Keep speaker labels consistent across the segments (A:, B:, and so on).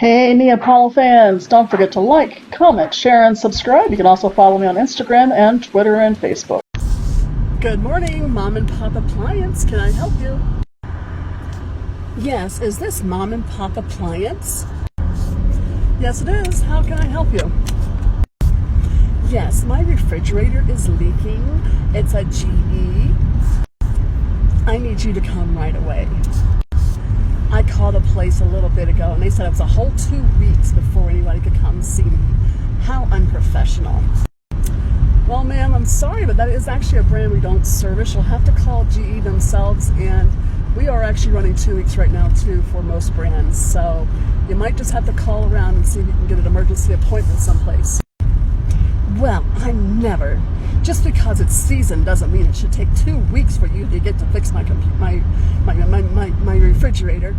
A: Hey Neapolitan fans, don't forget to like, comment, share, and subscribe. You can also follow me on Instagram and Twitter and Facebook.
B: Good morning, Mom and Pop Appliance. Can I help you? Yes, is this Mom and Pop Appliance? Yes, it is. How can I help you? Yes, my refrigerator is leaking. It's a GE. I need you to come right away. I called a place a little bit ago and they said it was a whole 2 weeks before anybody could come see me. How unprofessional. Well, ma'am, I'm sorry, but that is actually a brand we don't service. You'll have to call GE themselves, and we are actually running 2 weeks right now, too, for most brands. So you might just have to call around and see if you can get an emergency appointment someplace. Well, I never. Just because it's season doesn't mean it should take 2 weeks for you to get to fix my refrigerator.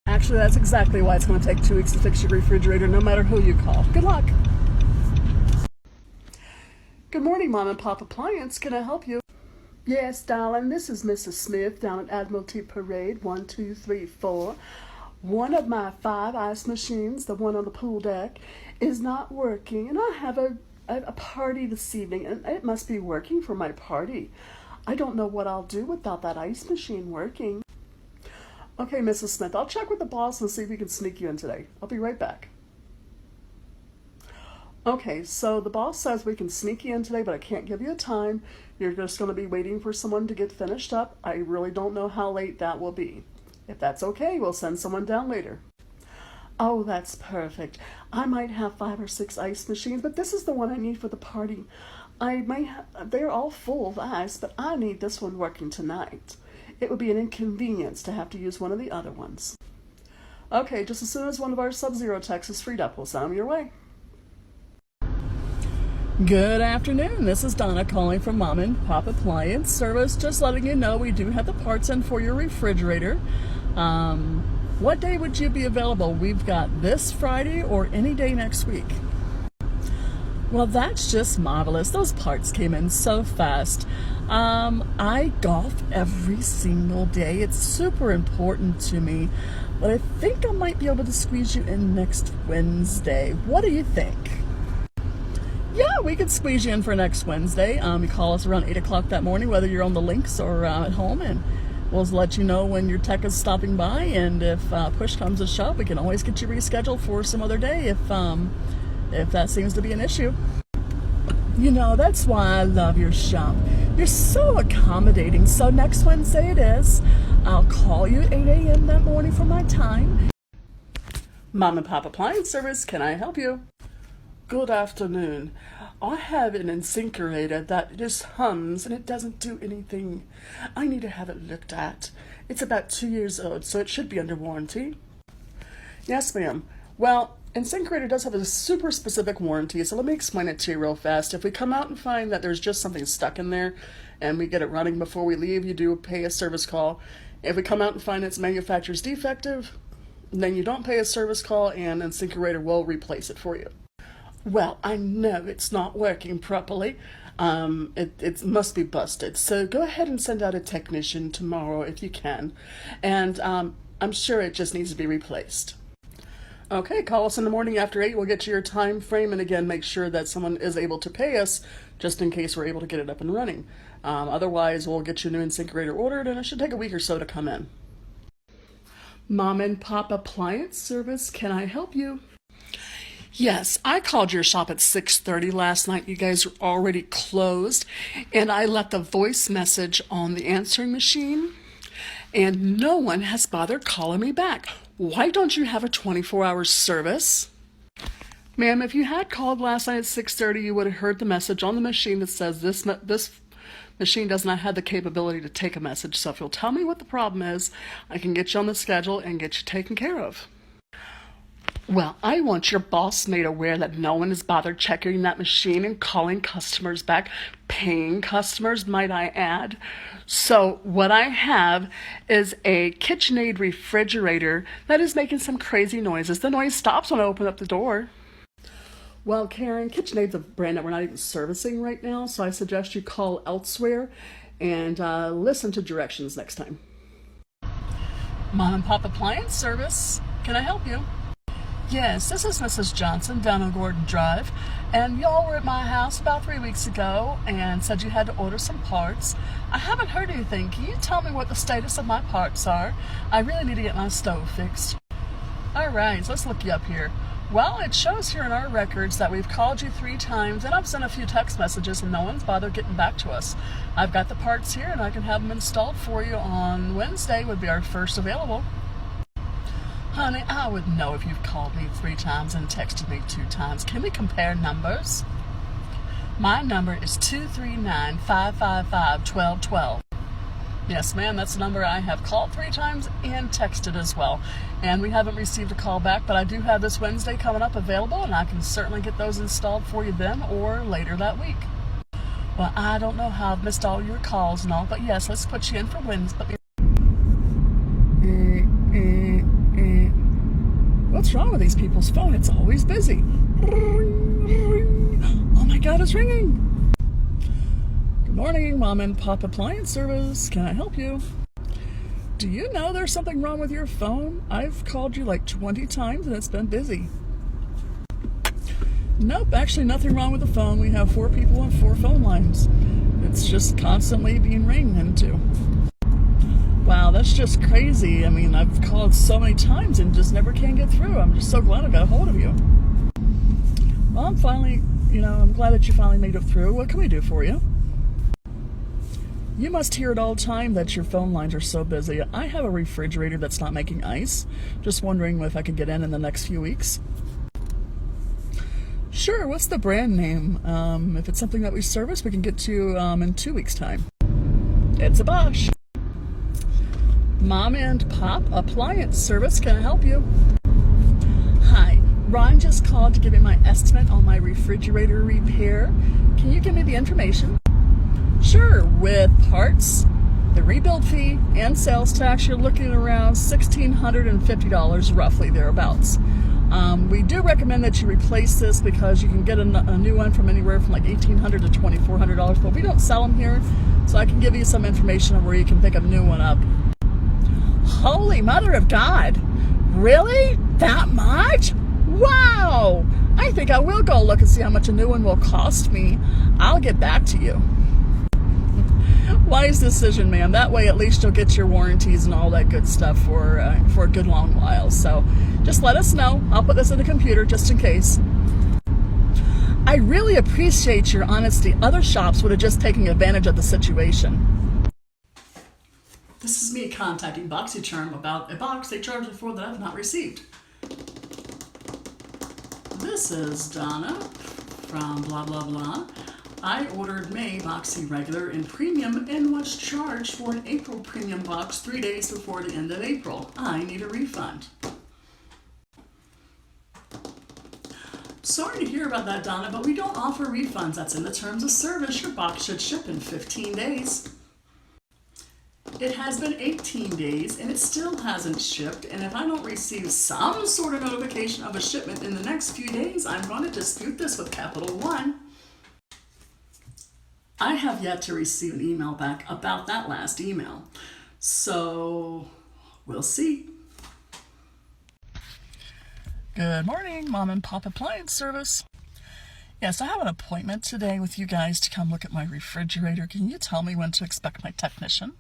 B: Actually, that's exactly why it's going to take 2 weeks to fix your refrigerator, no matter who you call. Good luck. Good morning, Mom and Pop Appliance. Can I help you? Yes, darling, this is Mrs. Smith down at Admiralty Parade, 1, 2, 3, 4. One of my 5 ice machines, the one on the pool deck, is not working, and I have a party this evening, and it must be working for my party. I don't know what I'll do without that ice machine working. Okay, Mrs. Smith, I'll check with the boss and see if we can sneak you in today. I'll be right back. Okay, so the boss says we can sneak you in today, but I can't give you a time. You're just going to be waiting for someone to get finished up. I really don't know how late that will be. If that's okay, we'll send someone down later. Oh, that's perfect. I might have 5 or 6 ice machines, but this is the one I need for the party. They're all full of ice, but I need this one working tonight. It would be an inconvenience to have to use one of the other ones. Okay, just as soon as one of our Sub-Zero techs is freed up, we'll send them your way. Good afternoon. This is Donna calling from Mom and Pop Appliance Service. Just letting you know we do have the parts in for your refrigerator. What day would you be available? We've got this Friday or any day next week. Well, that's just marvelous. Those parts came in so fast. I golf every single day. It's super important to me. But I think I might be able to squeeze you in next Wednesday. What do you think? Yeah, we could squeeze you in for next Wednesday. You call us around 8 o'clock that morning, whether you're on the links or at home, and we'll let you know when your tech is stopping by. And if push comes to shove, we can always get you rescheduled for some other day if that seems to be an issue. You know, that's why I love your shop. You're so accommodating. So next Wednesday it is. I'll call you at 8 a.m. that morning for my time. Mom and Pop Appliance Service, can I help you? Good afternoon. I have an InSinkerator that just hums and it doesn't do anything. I need to have it looked at. It's about 2 years old, so it should be under warranty. Yes, ma'am. Well, InSinkerator does have a super specific warranty, so let me explain it to you real fast. If we come out and find that there's just something stuck in there and we get it running before we leave, you do pay a service call. If we come out and find it's manufacturer's defective, then you don't pay a service call and InSinkerator will replace it for you. Well, I know it's not working properly. It must be busted. So go ahead and send out a technician tomorrow if you can. And I'm sure it just needs to be replaced. Okay, call us in the morning after 8. We'll get you your time frame, and again, make sure that someone is able to pay us just in case we're able to get it up and running. Otherwise, we'll get you a new InSinkerator ordered, and it should take a week or so to come in. Mom and Pop Appliance Service, can I help you? Yes, I called your shop at 6:30 last night. You guys were already closed, and I left a voice message on the answering machine, and no one has bothered calling me back. Why don't you have a 24-hour service? Ma'am, if you had called last night at 6:30, you would have heard the message on the machine that says this machine does not have the capability to take a message. So if you'll tell me what the problem is, I can get you on the schedule and get you taken care of. Well, I want your boss made aware that no one has bothered checking that machine and calling customers back, paying customers, might I add. So what I have is a KitchenAid refrigerator that is making some crazy noises. The noise stops when I open up the door. Well, Karen, KitchenAid's a brand that we're not even servicing right now, so I suggest you call elsewhere and listen to directions next time. Mom and Pop Appliance Service. Can I help you? Yes, this is Mrs. Johnson down on Gordon Drive, and y'all were at my house about 3 weeks ago and said you had to order some parts. I haven't heard anything. Can you tell me what the status of my parts are? I really need to get my stove fixed. All right, so let's look you up here. Well, it shows here in our records that we've called you 3 times, and I've sent a few text messages, and no one's bothered getting back to us. I've got the parts here, and I can have them installed for you on Wednesday, would be our first available. Honey, I would know if you've called me 3 times and texted me 2 times. Can we compare numbers? My number is 239-555-1212. Yes, ma'am, that's the number I have called 3 times and texted as well. And we haven't received a call back, but I do have this Wednesday coming up available, and I can certainly get those installed for you then or later that week. Well, I don't know how I've missed all your calls and all, but yes, let's put you in for Wednesday. What's wrong with these people's phone? It's always busy. Oh my God, it's ringing. Good morning, Mom and Pop Appliance Service. Can I help you? Do you know there's something wrong with your phone? I've called you like 20 times and it's been busy. Nope, actually nothing wrong with the phone. We have 4 people on 4 phone lines. It's just constantly being rang into. Wow, that's just crazy. I mean, I've called so many times and just never can get through. I'm just so glad I got a hold of you. Well, I'm glad that you finally made it through. What can we do for you? You must hear it all the time that your phone lines are so busy. I have a refrigerator that's not making ice. Just wondering if I could get in the next few weeks. Sure, what's the brand name? If it's something that we service, we can get to in 2 weeks' time. It's a Bosch. Mom and Pop Appliance Service, can I help you? Hi, Ron just called to give me my estimate on my refrigerator repair. Can you give me the information? Sure, with parts, the rebuild fee, and sales tax, you're looking at around $1,650, roughly thereabouts. We do recommend that you replace this because you can get a new one from anywhere from like $1,800 to $2,400, but we don't sell them here, so I can give you some information on where you can pick a new one up. Holy Mother of God! Really? That much? Wow! I think I will go look and see how much a new one will cost me. I'll get back to you. Wise decision, ma'am. That way at least you'll get your warranties and all that good stuff for a good long while. So just let us know. I'll put this in the computer just in case. I really appreciate your honesty. Other shops would have just taken advantage of the situation. This is me contacting BoxyCharm about a box they charged me for that I've not received. This is Donna from blah blah blah. I ordered May Boxy Regular and Premium and was charged for an April Premium box 3 days before the end of April. I need a refund. Sorry to hear about that, Donna, but we don't offer refunds. That's in the terms of service. Your box should ship in 15 days. It has been 18 days and it still hasn't shipped, and if I don't receive some sort of notification of a shipment in the next few days, I'm going to dispute this with Capital One. I have yet to receive an email back about that last email, so we'll see. Good morning, Mom and Pop Appliance Service. Yes, I have an appointment today with you guys to come look at my refrigerator. Can you tell me when to expect my technician?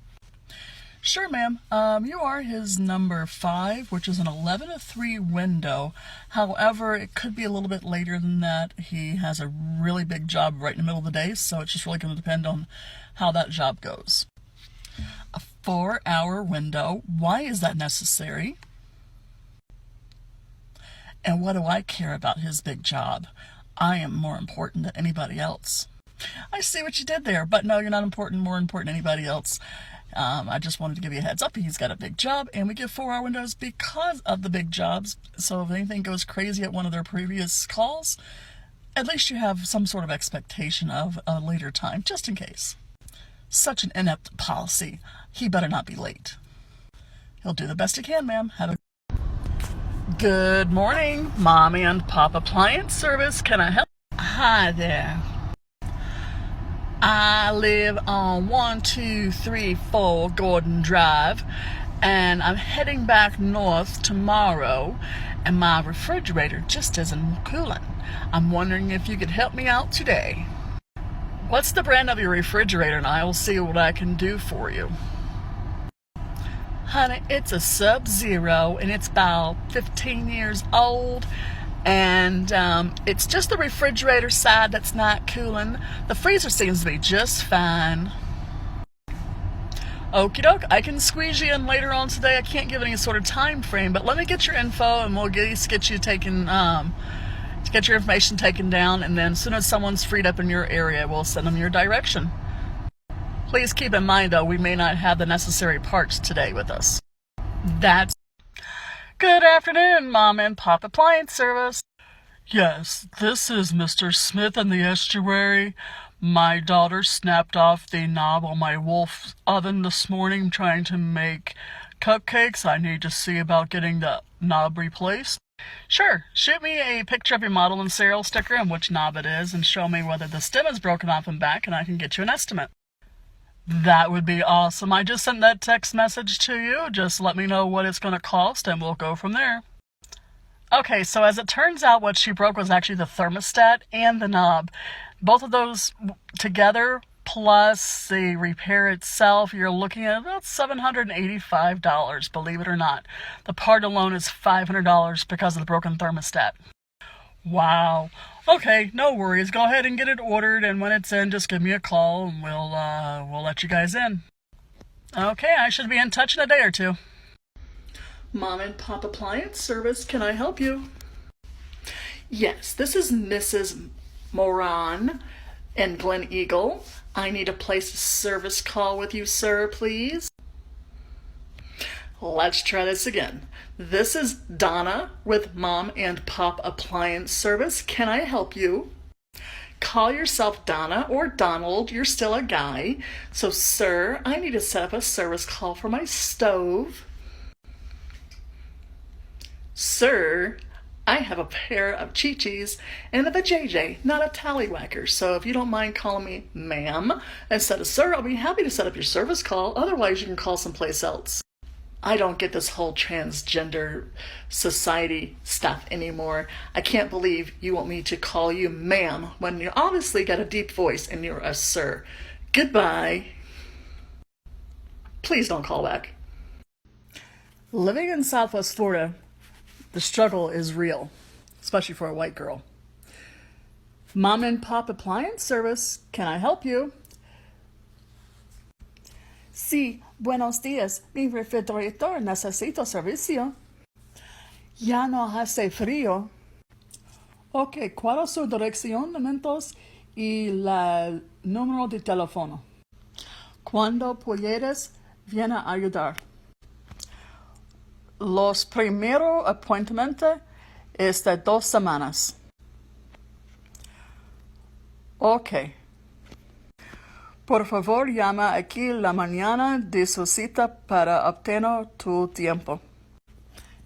B: Sure, ma'am. You are his number 5, which is an 11 to 3 window. However, it could be a little bit later than that. He has a really big job right in the middle of the day, so it's just really going to depend on how that job goes. A 4-hour window. Why is that necessary? And what do I care about his big job? I am more important than anybody else. I see what you did there, but no, you're not more important than anybody else. I just wanted to give you a heads up. He's got a big job, and we give 4-hour windows because of the big jobs. So if anything goes crazy at one of their previous calls, at least you have some sort of expectation of a later time, just in case. Such an inept policy. He better not be late. He'll do the best he can, ma'am. Have a good morning, Mom and Pop Appliance Service. Can I help? Hi there. I live on 1234 Gordon Drive, and I'm heading back north tomorrow, and my refrigerator just isn't cooling. I'm wondering if you could help me out today. What's the brand of your refrigerator, and I will see what I can do for you. Honey, it's a Sub-Zero, and it's about 15 years old, and it's just the refrigerator side that's not cooling. The freezer seems to be just fine. Okie doke, I can squeeze you in later on today. I can't give any sort of time frame, but let me get your info and we'll get you taken, to get your information taken down, and then as soon as someone's freed up in your area, we'll send them your direction. Please keep in mind, though, we may not have the necessary parts today with us. That's good afternoon, Mom and Pop Appliance Service. Yes, this is Mr. Smith in the estuary. My daughter snapped off the knob on my Wolf oven this morning trying to make cupcakes. I need to see about getting the knob replaced. Sure, shoot me a picture of your model and serial sticker and which knob it is, and show me whether the stem is broken off and back, and I can get you an estimate. That would be awesome. I just sent that text message to you. Just let me know what it's going to cost, and we'll go from there. Okay, so as it turns out, what she broke was actually the thermostat and the knob. Both of those together, plus the repair itself, you're looking at about $785, believe it or not. The part alone is $500 because of the broken thermostat. Wow. Okay, no worries. Go ahead and get it ordered, and when it's in, just give me a call, and we'll let you guys in. Okay, I should be in touch in a day or two. Mom and Pop Appliance Service, can I help you? Yes, this is Mrs. Moran and Glen Eagle. I need to place a service call with you, sir, please. Let's try this again. This is Donna with Mom and Pop Appliance Service. Can I help you? Call yourself Donna or Donald. You're still a guy. So, sir, I need to set up a service call for my stove. Sir, I have a pair of Chi-Chis and a JJ, not a tallywhacker. So if you don't mind calling me ma'am instead of sir, I'll be happy to set up your service call. Otherwise, you can call someplace else. I don't get this whole transgender society stuff anymore. I can't believe you want me to call you ma'am when you obviously got a deep voice and you're a sir. Goodbye. Please don't call back. Living in Southwest Florida, the struggle is real, especially for a white girl. Mom and Pop Appliance Service, can I help you? Sí, buenos días. Mi refrigerador necesito servicio. Ya no hace frío. Ok, ¿cuál es su dirección de mentos y el número de teléfono? Cuando puedes, viene a ayudar. Los primeros appointments es de 2 semanas. Ok. Por favor, llama aquí la mañana de su cita para obtener tu tiempo.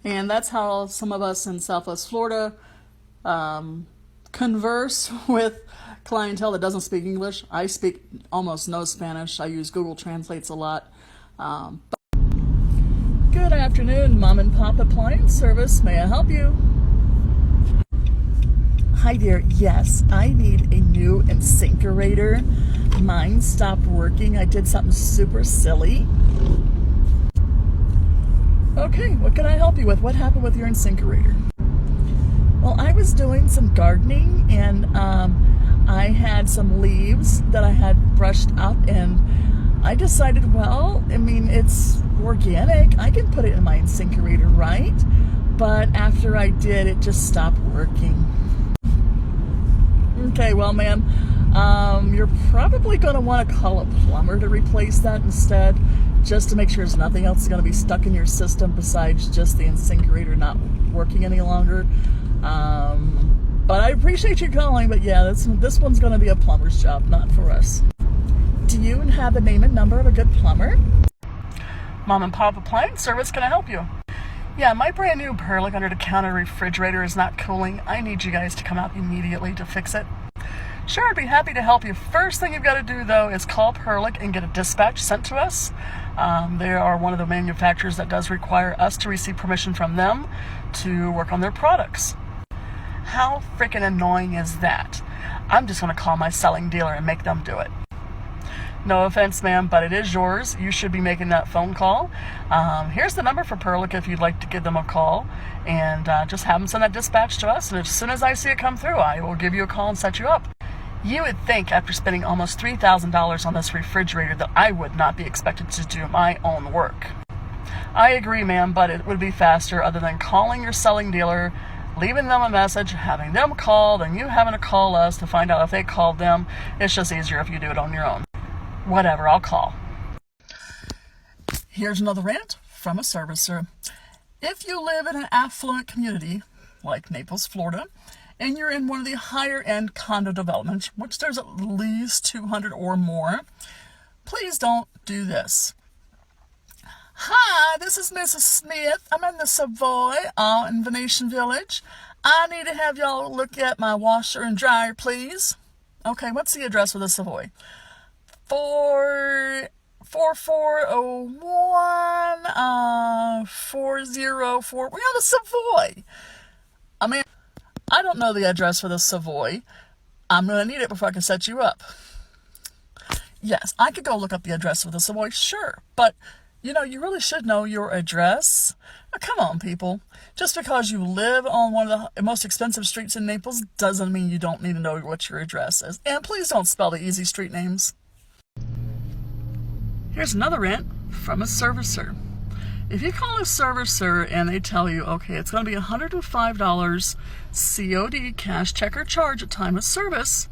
B: And that's how some of us in Southwest Florida converse with clientele that doesn't speak English. I speak almost no Spanish. I use Google Translates a lot. Good afternoon, Mom and Pop Appliance Service. May I help you? Hi dear, yes, I need a new InSinkerator. Mine stopped working. I did something super silly. Okay, what can I help you with? What happened with your InSinkerator? Well, I was doing some gardening, and I had some leaves that I had brushed up, and I decided, well, I mean, it's organic. I can put it in my InSinkerator, right? But after I did, it just stopped working. Okay, well, ma'am, you're probably going to want to call a plumber to replace that instead, just to make sure there's nothing else going to be stuck in your system besides just the InSinkerator not working any longer. But I appreciate you calling, but yeah, this one's going to be a plumber's job, not for us. Do you have the name and number of a good plumber? Mom and Pop Appliance Service, can I help you? Yeah, my brand new Perlic under-the-counter refrigerator is not cooling. I need you guys to come out immediately to fix it. Sure, I'd be happy to help you. First thing you've got to do, though, is call Perlick and get a dispatch sent to us. They are one of the manufacturers that does require us to receive permission from them to work on their products. How freaking annoying is that? I'm just going to call my selling dealer and make them do it. No offense, ma'am, but it is yours. You should be making that phone call. Here's the number for Perlick if you'd like to give them a call, and just have them send that dispatch to us, and as soon as I see it come through, I will give you a call and set you up. You would think after spending almost $3,000 on this refrigerator that I would not be expected to do my own work. I agree, ma'am, but it would be faster other than calling your selling dealer, leaving them a message, having them call, then you having to call us to find out if they called them. It's just easier if you do it on your own. Whatever, I'll call. Here's another rant from a servicer. If you live in an affluent community like Naples, Florida, and you're in one of the higher end condo developments, which there's at least 200 or more, please don't do this. Hi, this is Mrs. Smith. I'm in the Savoy in Venetian Village. I need to have y'all look at my washer and dryer, please. Okay, what's the address for the Savoy? 4401 404. We have the Savoy. I mean, I don't know the address for the Savoy. I'm going to need it before I can set you up. Yes, I could go look up the address for the Savoy, sure. But, you know, you really should know your address. Now, come on, people. Just because you live on one of the most expensive streets in Naples doesn't mean you don't need to know what your address is. And please don't spell the easy street names. Here's another rant from a servicer. If you call a servicer and they tell you, okay, it's going to be $105 COD, cash, check, or charge at time of service,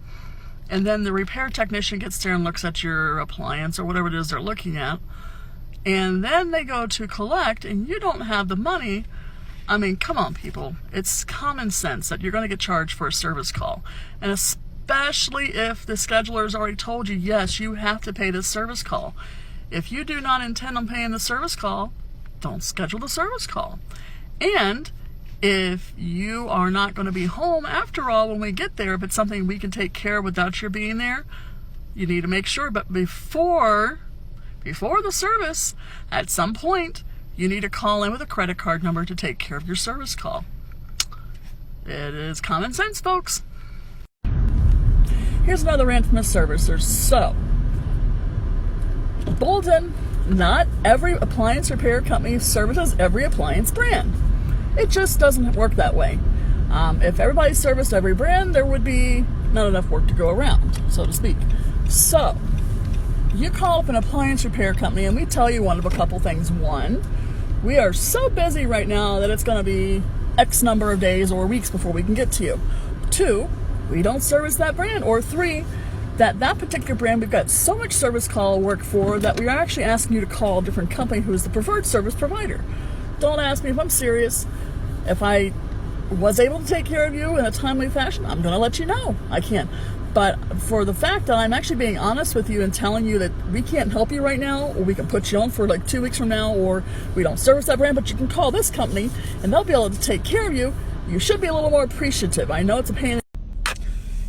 B: and then the repair technician gets there and looks at your appliance or whatever it is they're looking at, and then they go to collect and you don't have the money, I mean, come on, people. It's common sense that you're going to get charged for a service call. And especially if the scheduler has already told you, yes, you have to pay this service call. If you do not intend on paying the service call, don't schedule the service call. And if you are not going to be home after all when we get there, if it's something we can take care of without your being there, you need to make sure. But before the service, at some point, you need to call in with a credit card number to take care of your service call. It is common sense, folks. Here's another rant from a servicer. So, Bolton, not every appliance repair company services every appliance brand. It just doesn't work that way. If everybody serviced every brand, there would be not enough work to go around, so to speak. So, you call up an appliance repair company and we tell you one of a couple things. One, we are so busy right now that it's going to be X number of days or weeks before we can get to you. Two, we don't service that brand. Or three, that particular brand we've got so much service call work for that we are actually asking you to call a different company who is the preferred service provider. Don't ask me if I'm serious. If I was able to take care of you in a timely fashion, I'm going to let you know. I can. But for the fact that I'm actually being honest with you and telling you that we can't help you right now, or we can put you on for like 2 weeks from now, or we don't service that brand, but you can call this company and they'll be able to take care of you, you should be a little more appreciative. I know it's a pain.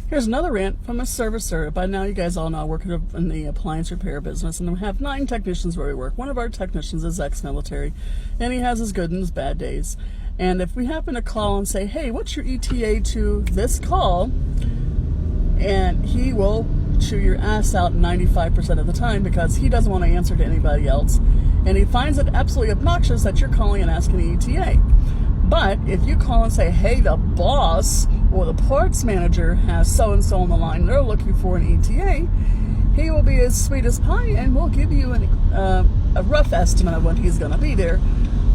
B: Here's another rant from a servicer. By now you guys all know I work in the appliance repair business, and we have 9 technicians where we work. One of our technicians is ex-military, and he has his good and his bad days. And if we happen to call and say, hey, what's your ETA to this call? And he will chew your ass out 95% of the time because he doesn't want to answer to anybody else. And he finds it absolutely obnoxious that you're calling and asking the ETA. But if you call and say, hey, the boss or the parts manager has so-and-so on the line, they're looking for an ETA, he will be as sweet as pie and will give you a rough estimate of when he's going to be there,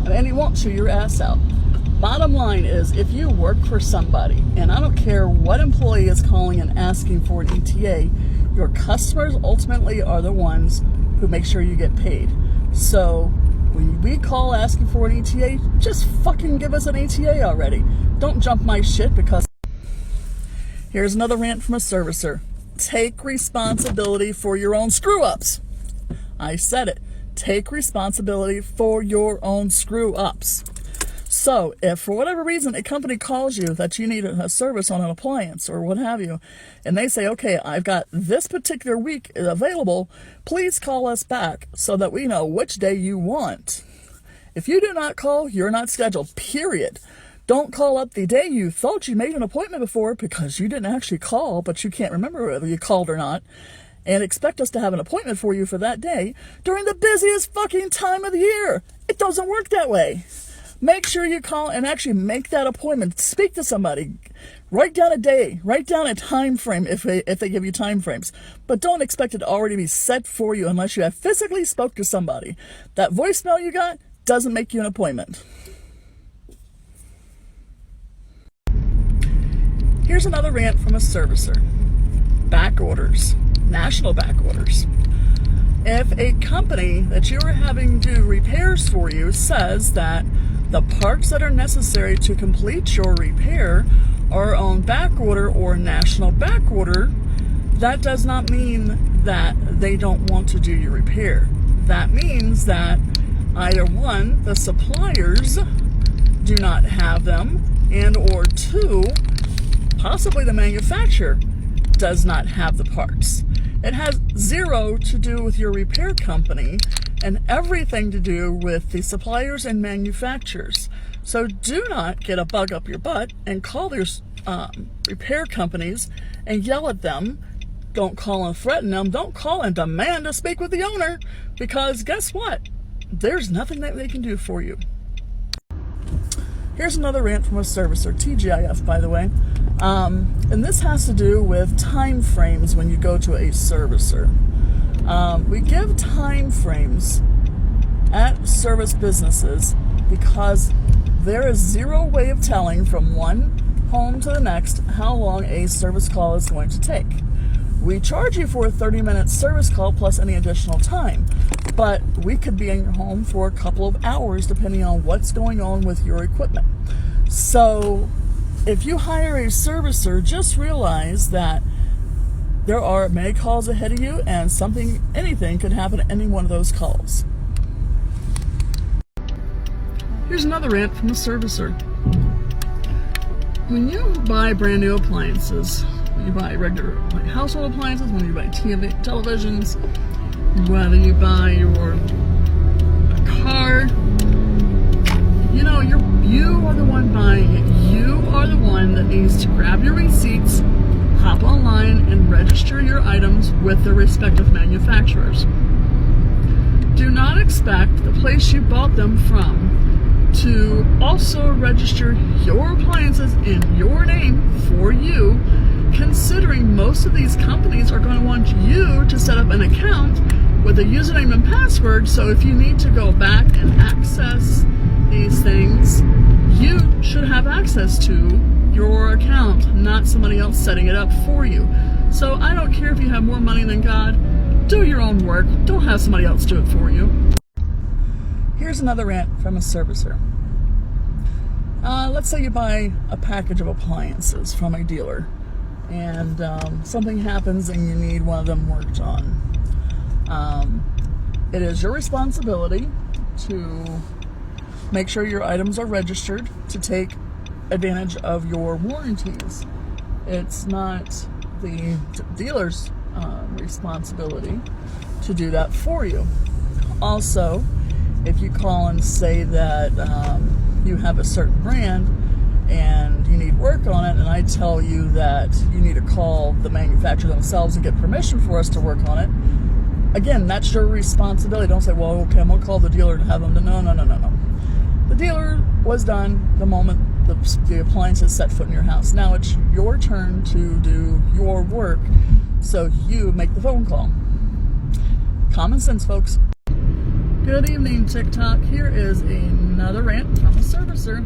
B: and he won't chew your ass out. Bottom line is, if you work for somebody, and I don't care what employee is calling and asking for an ETA, your customers ultimately are the ones who make sure you get paid. So when we call asking for an ETA, just fucking give us an ETA already. Don't jump my shit because... Here's another rant from a servicer. Take responsibility for your own screw-ups. I said it. Take responsibility for your own screw-ups. So if for whatever reason a company calls you that you need a service on an appliance or what have you, and they say, okay, I've got this particular week available, please call us back so that we know which day you want. If you do not call, you're not scheduled, period. Don't call up the day you thought you made an appointment before because you didn't actually call, but you can't remember whether you called or not, and expect us to have an appointment for you for that day during the busiest fucking time of the year. It doesn't work that way. Make sure you call and actually make that appointment. Speak to somebody. Write down a day. Write down a time frame if they give you time frames. But don't expect it to already be set for you unless you have physically spoke to somebody. That voicemail you got doesn't make you an appointment. Here's another rant from a servicer. Back orders. National back orders. If a company that you are having do repairs for you says that the parts that are necessary to complete your repair are on back order or national back order, that does not mean that they don't want to do your repair. That means that either one, the suppliers do not have them, and or two, possibly the manufacturer does not have the parts. It has zero to do with your repair company and everything to do with the suppliers and manufacturers. So do not get a bug up your butt and call their repair companies and yell at them. Don't call and threaten them. Don't call and demand to speak with the owner, because guess what? There's nothing that they can do for you. Here's another rant from a servicer, TGIF, by the way. And this has to do with time frames when you go to a servicer. We give time frames at service businesses because there is zero way of telling from one home to the next how long a service call is going to take. We charge you for a 30-minute service call plus any additional time, but we could be in your home for a couple of hours depending on what's going on with your equipment. So if you hire a servicer, just realize that there are many calls ahead of you and anything could happen at any one of those calls. Here's another rant from a servicer. When you buy brand new appliances, when you buy regular household appliances, when you buy televisions, whether you buy a car, you are the one buying it. You are the one that needs to grab your receipts, hop online, and register your items with their respective manufacturers. Do not expect the place you bought them from to also register your appliances in your name for you, considering most of these companies are going to want you to set up an account with a username and password. So if you need to go back and access these things, you should have access to your account, not somebody else setting it up for you. So I don't care if you have more money than God, do your own work. Don't have somebody else do it for you. Here's another rant from a servicer. Let's say you buy a package of appliances from a dealer and something happens and you need one of them worked on. It is your responsibility to make sure your items are registered to take advantage of your warranties. It's not the dealer's responsibility to do that for you. Also, if you call and say that you have a certain brand and you need work on it, and I tell you that you need to call the manufacturer themselves and get permission for us to work on it, again, that's your responsibility. Don't say, well, okay, I'm going to call the dealer to have them do. No. The dealer was done the moment the appliance set foot in your house. Now it's your turn to do your work, so you make the phone call. Common sense, folks. Good evening, TikTok. Here is another rant from a servicer.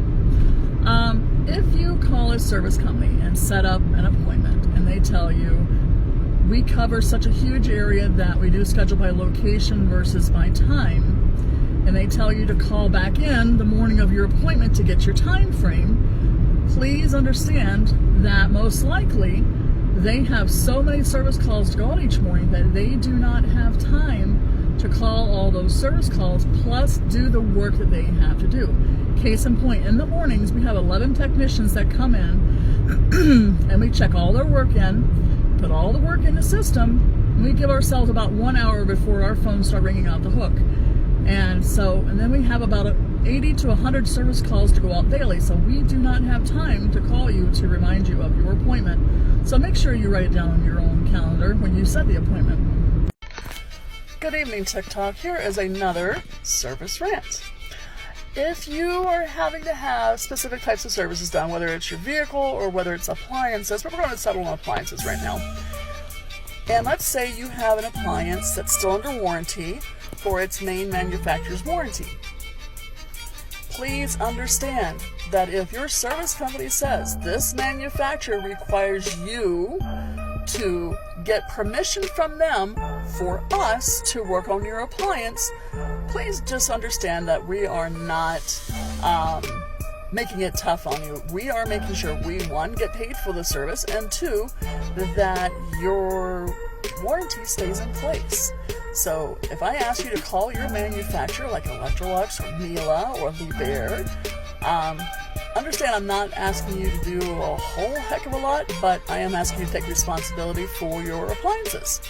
B: If you call a service company and set up an appointment and they tell you, we cover such a huge area that we do schedule by location versus by time, and they tell you to call back in the morning of your appointment to get your time frame, please understand that most likely they have so many service calls to go on each morning that they do not have time to call all those service calls plus do the work that they have to do. Case in point, in the mornings we have 11 technicians that come in and we check all their work in, put all the work in the system, and we give ourselves about 1 hour before our phones start ringing out the hook. And then we have about 80 to 100 service calls to go out daily, so we do not have time to call you to remind you of your appointment. So make sure you write it down on your own calendar when you set the appointment. Good evening, TikTok. Here is another service rant. If you are having to have specific types of services done, whether it's your vehicle or whether it's appliances, but we're going to settle on appliances right now. And let's say you have an appliance that's still under warranty for its main manufacturer's warranty. Please understand that if your service company says this manufacturer requires you to get permission from them for us to work on your appliance, please just understand that we are not making it tough on you. We are making sure we, one, get paid for the service, and two, that your warranty stays in place. So if I ask you to call your manufacturer like Electrolux or Miele or Liebherr, understand I'm not asking you to do a whole heck of a lot, but I am asking you to take responsibility for your appliances.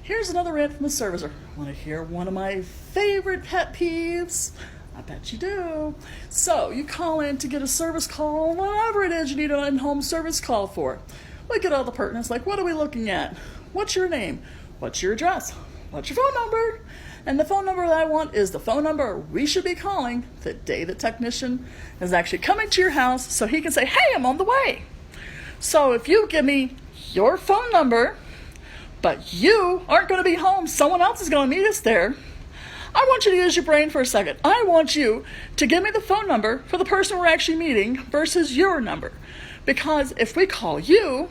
B: Here's another rant from a servicer. Want to hear one of my favorite pet peeves? I bet you do. So you call in to get a service call, whatever it is you need an in-home service call for. We get all the pertinence, like what are we looking at? What's your name? What's your address? What's your phone number? And the phone number that I want is the phone number we should be calling the day the technician is actually coming to your house so he can say, hey, I'm on the way. So if you give me your phone number, but you aren't going to be home, someone else is going to meet us there, I want you to use your brain for a second. I want you to give me the phone number for the person we're actually meeting versus your number. Because if we call you,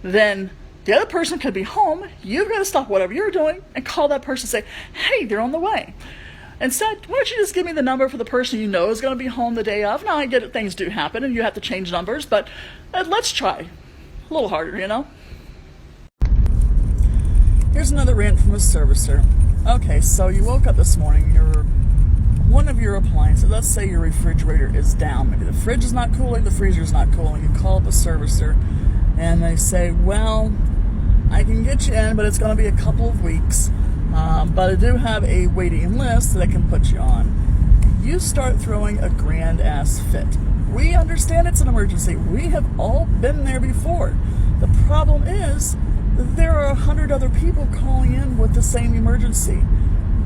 B: then the other person could be home. You've got to stop whatever you're doing and call that person and say, hey, they're on the way. Instead, why don't you just give me the number for the person you know is going to be home the day of? Now, I get it, things do happen and you have to change numbers, but let's try a little harder, you know? Here's another rant from a servicer. Okay, so you woke up this morning, one of your appliances, let's say your refrigerator is down. Maybe the fridge is not cooling, the freezer is not cooling. You call up a servicer and they say, well, I can get you in, but it's going to be a couple of weeks. But I do have a waiting list that I can put you on. You start throwing a grand ass fit. We understand it's an emergency. We have all been there before. The problem is that there are 100 other people calling in with the same emergency.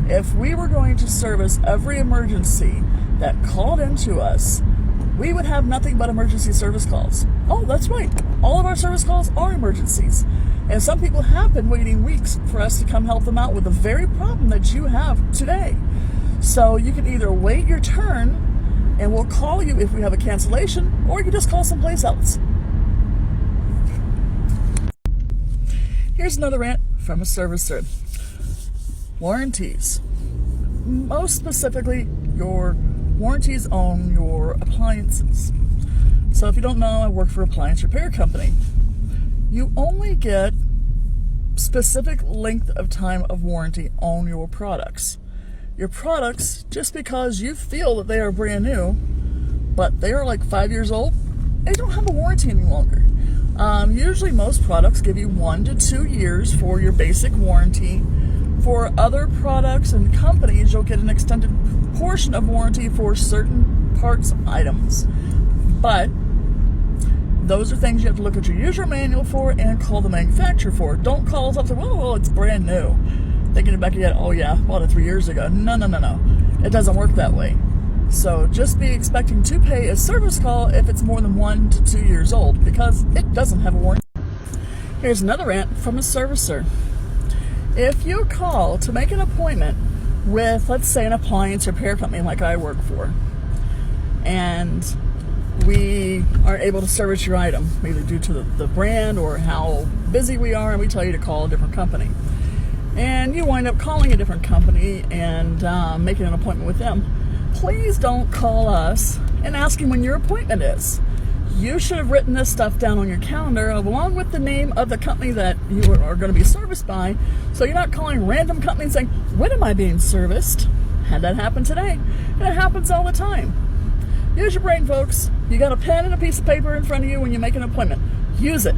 B: If we were going to service every emergency that called into us, we would have nothing but emergency service calls. Oh, that's right. All of our service calls are emergencies. And some people have been waiting weeks for us to come help them out with the very problem that you have today. So you can either wait your turn and we'll call you if we have a cancellation, or you can just call someplace else. Here's another rant from a servicer. Warranties. Most specifically, your warranties on your appliances. So if you don't know, I work for an appliance repair company. You only get specific length of time of warranty on your products. Your products, just because you feel that they are brand new, but they are like 5 years old, they don't have a warranty any longer. Usually most products give you 1 to 2 years for your basic warranty. For other products and companies, you'll get an extended portion of warranty for certain parts items. But those are things you have to look at your user manual for and call the manufacturer for. Don't call us up and say, well, it's brand new. Thinking back again, oh yeah, bought it 3 years ago. No. It doesn't work that way. So just be expecting to pay a service call if it's more than 1 to 2 years old, because it doesn't have a warranty. Here's another rant from a servicer. If you call to make an appointment with, let's say, an appliance repair company like I work for, and we aren't able to service your item, either due to the brand or how busy we are, and we tell you to call a different company, and you wind up calling a different company and making an appointment with them, please don't call us and asking when your appointment is. you should have written this stuff down on your calendar along with the name of the company that you are going to be serviced by, so you're not calling random companies saying, when am I being serviced? Had that happen today, and it happens all the time. Use your brain, folks. You got a pen and a piece of paper in front of you when you make an appointment. Use it.